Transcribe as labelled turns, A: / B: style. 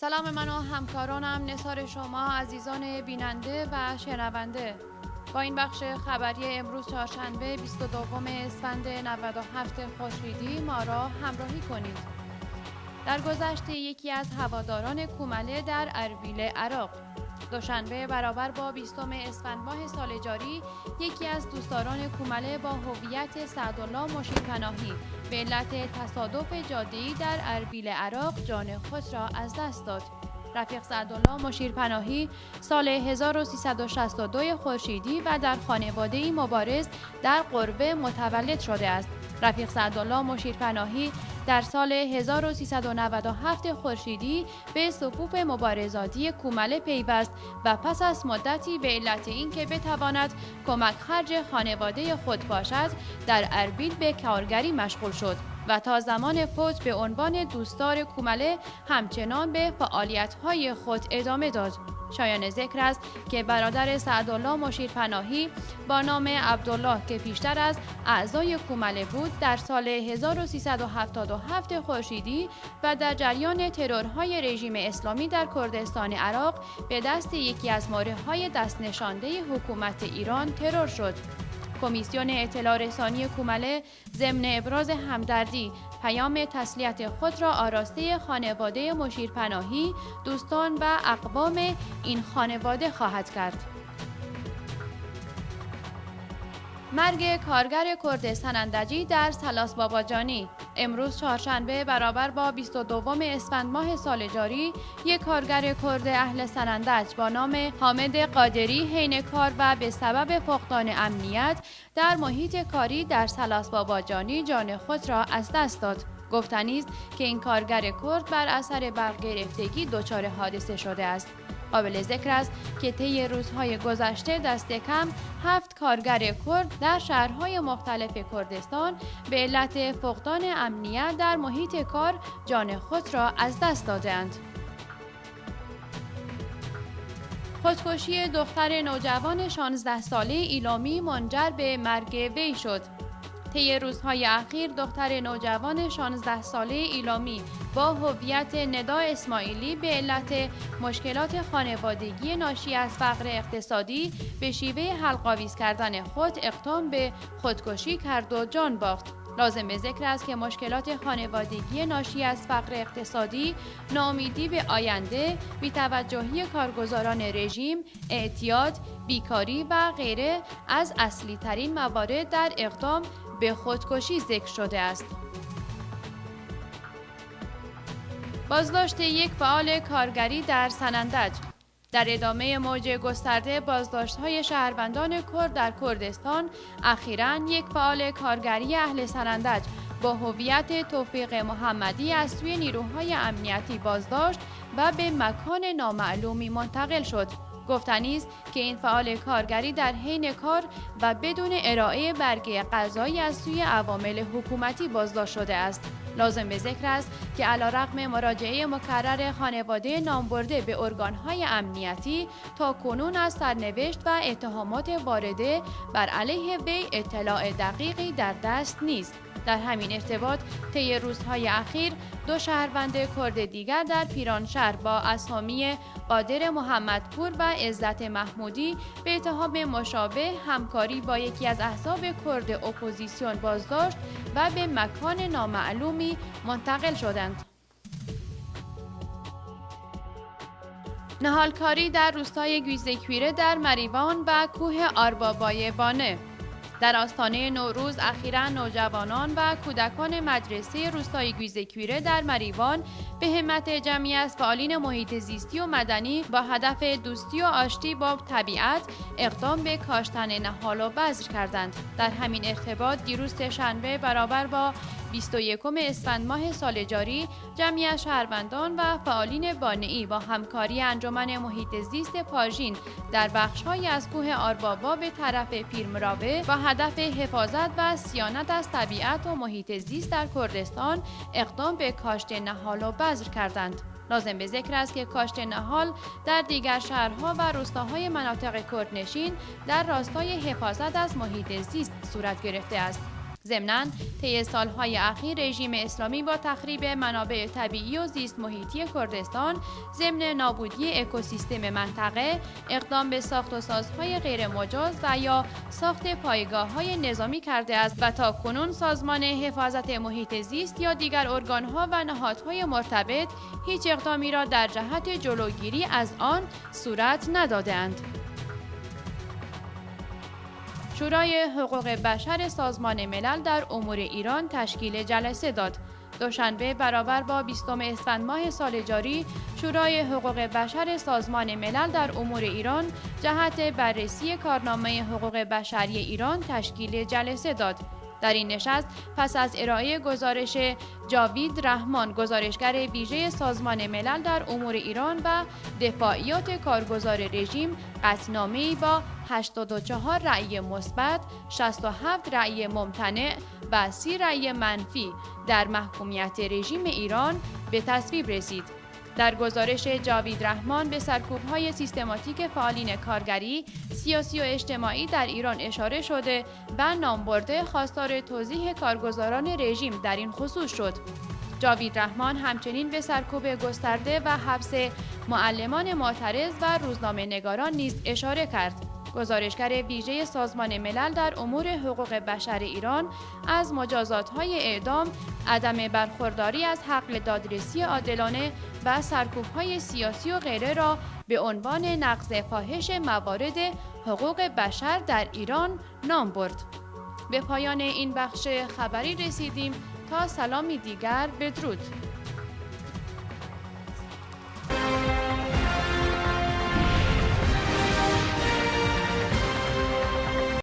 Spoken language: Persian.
A: سلام من و همکارانم نثار شما عزیزان بیننده و شنونده. با این بخش خبری امروز چهارشنبه 22 اسفند 97 خورشیدی ما را همراهی کنید. در گذشته یکی از هواداران کومله در اربیل عراق، دوشنبه برابر با 20 اسفند ماه سال جاری، یکی از دوستداران کومله با هویت سعدالله مشیرپناهی به علت تصادف جاده‌ای در اربیل عراق جان خود را از دست داد. رفیق سعدالله مشیرپناهی سال 1362 خورشیدی و در خانواده‌ای مبارز در قربه متولد شده است. رفیق سعدالله مشیرپناهی در سال 1397 خورشیدی به صفوف مبارزاتی کومله پیوست و پس از مدتی به علت اینکه بتواند کمک خرج خانواده خود باشد در اربیل به کارگری مشغول شد و تا زمان فوت به عنوان دوستدار کومله همچنان به فعالیت‌های خود ادامه داد. شایان ذکر است که برادر سعدالله مشیرپناهی با نام عبدالله که پیشتر از اعضای کومله بود در سال 1377 خورشیدی و در جریان ترورهای رژیم اسلامی در کردستان عراق به دست یکی از مورخ‌های دست نشانده حکومت ایران ترور شد. کمیسیون اطلاع رسانی کومله ضمن ابراز همدردی پیام تسلیت خود را آراسته خانواده مشیرپناهی، دوستان و اقوام این خانواده خواهد کرد. مرگ کارگر کرد سنندجی در سلاس باباجانی. امروز چهارشنبه برابر با 22 اسفند ماه سال جاری، یک کارگر کرد اهل سنندج با نام حامد قادری حین کار و به سبب فقدان امنیت در محیط کاری در سلاس باباجانی جان خود را از دست داد. گفتنی است که این کارگر کرد بر اثر برق گرفتگی دچار حادثه شده است. قابل ذکر است که طی روزهای گذشته دست کم 7 کارگر کرد در شهرهای مختلف کردستان به علت فقدان امنیت در محیط کار جان خود را از دست دادند. خودکشی دختر نوجوان 16 ساله ایلامی منجر به مرگ وی شد. طی روزهای اخیر دختر نوجوان 16 ساله ایلامی با هویت ندا اسماعیلی به علت مشکلات خانوادگی ناشی از فقر اقتصادی به شیوه حلق‌آویز کردن خود اقدام به خودکشی کرد و جان باخت. لازم به ذکر است که مشکلات خانوادگی ناشی از فقر اقتصادی، ناامیدی به آینده، بی‌توجهی کارگزاران رژیم، اعتیاد، بیکاری و غیره از اصلی ترین موارد در اقدام به خودکشی ذکر شده است. بازداشت یک فعال کارگری در سنندج. در ادامه موج گسترده بازداشت‌های شهروندان کرد در کردستان، اخیراً یک فعال کارگری اهل سنندج با هویت توفیق محمدی از سوی نیروهای امنیتی بازداشت و به مکان نامعلومی منتقل شد. گفتنی است که این فعال کارگری در حین کار و بدون ارائه برگه قضایی از سوی عوامل حکومتی بازداشت شده است. لازم به ذکر است که علیرغم مراجعه مکرر خانواده نامبرده به ارگانهای امنیتی، تا کنون از سرنوشت و اتهامات وارده بر علیه وی اطلاع دقیقی در دست نیست. در همین ارتباط طی روزهای اخیر 2 شهروند کرد دیگر در پیرانشهر با اسامی قادر محمدپور و عزت محمودی به اتهام مشابه همکاری با یکی از احزاب کرد اپوزیسیون بازداشت و به مکان نامعلومی منتقل شدند. نهالکاری در روستای گویزکویره در مریوان و کوه آربابای بانه. در آستانه نوروز اخیراً نوجوانان و کودکان مدرسه روستای گویزکویره در مریوان به همت جمعی از فعالین محیط زیستی و مدنی با هدف دوستی و آشتی با طبیعت اقدام به کاشتن نهال و بذر کردند. در همین ارتباط دیروز شنبه برابر با 21 اسفند ماه سال جاری، جمعی از شهروندان و فعالین بانئی با همکاری انجمن محیط زیست پاژین در بخش‌هایی از کوه آربابا به طرف پیرمراوه با هدف حفاظت و صیانت از طبیعت و محیط زیست در کردستان اقدام به کاشت نهال و بذر کردند. لازم به ذکر است که کاشت نهال در دیگر شهرها و روستاهای مناطق کردنشین در راستای حفاظت از محیط زیست صورت گرفته است. ضمناً طی سالهای اخیر رژیم اسلامی با تخریب منابع طبیعی و زیست محیطی کردستان ضمن نابودی اکوسیستم منطقه اقدام به ساخت و سازهای غیر مجاز و یا ساخت پایگاه‌های نظامی کرده است و تاکنون سازمان حفاظت محیط زیست یا دیگر ارگان‌ها و نهادهای مرتبط هیچ اقدامی را در جهت جلوگیری از آن صورت نداده‌اند. شورای حقوق بشر سازمان ملل در امور ایران تشکیل جلسه داد. دوشنبه برابر با 20 اسفند ماه سال جاری، شورای حقوق بشر سازمان ملل در امور ایران جهت بررسی کارنامه حقوق بشری ایران تشکیل جلسه داد. در این نشست پس از ارائه گزارش جاوید رحمان گزارشگر ویژه سازمان ملل در امور ایران و دفاعیات کارگزار رژیم قطعنامه‌ای با 84 رأی مثبت، 67 رأی ممتنع و 30 رأی منفی در محکومیت رژیم ایران به تصویب رسید. در گزارش جاوید رحمان به سرکوب‌های سیستماتیک فعالین کارگری، سیاسی و اجتماعی در ایران اشاره شده و نامبرده خواستار توضیح کارگزاران رژیم در این خصوص شد. جاوید رحمان همچنین به سرکوب گسترده و حبس معلمان معترض و روزنامه‌نگاران نیز اشاره کرد. گزارشگر ویژه سازمان ملل در امور حقوق بشر ایران از مجازات‌های اعدام، عدم برخورداری از حق دادرسی عادلانه و سرکوب‌های سیاسی و غیره را به عنوان نقض فاحش موارد حقوق بشر در ایران نام برد. به پایان این بخش خبری رسیدیم. تا سلامی دیگر، بدرود.